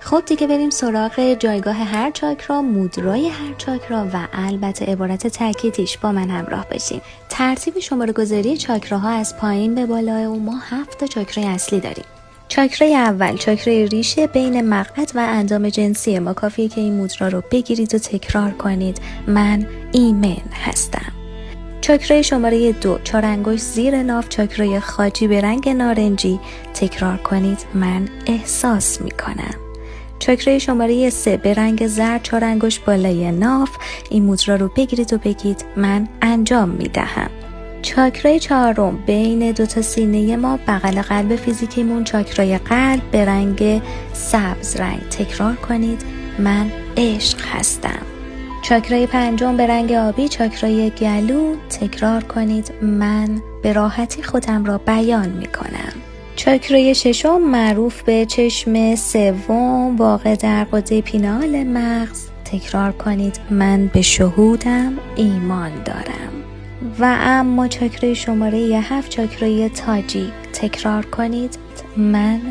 خب دیگه بریم سراغ جایگاه هر چاکرا، مودرای هر چاکرا و البته عبارت تاکیدیش. با من همراه باشین. ترتیب شماره گذاری چاکراها از پایین به بالا و ما 7 چاکرای اصلی داریم. چاکرای اول چاکرای ریشه بین مقعد و اندام جنسی ما. کافیه که این مودرا رو بگیرید و تکرار کنید: من ایمن هستم. چاکرای شماره 2 4 انگشت زیر ناف، چاکرای خاجی به رنگ نارنجی. تکرار کنید: من احساس میکنم. چاکرای شماره 3 به رنگ زرد، 4 انگشت بالای ناف. این مودرا رو بگیرید و بگید: من انجام میدهم. چاکرای 4 بین 2 تا سینه ما، بغل قلب فیزیکیمون، چاکرای قلب به رنگ سبز رنگ. تکرار کنید: من عشق هستم. چاکرای 5 به رنگ آبی، چاکرای گلو. تکرار کنید: من به راحتی خودم را بیان می کنم. چاکرای 6 معروف به چشم سوم، واقع در غده پینال مغز. تکرار کنید: من به شهودم ایمان دارم. و اما چاکرای شماره 7 چاکرای تاجی. تکرار کنید: من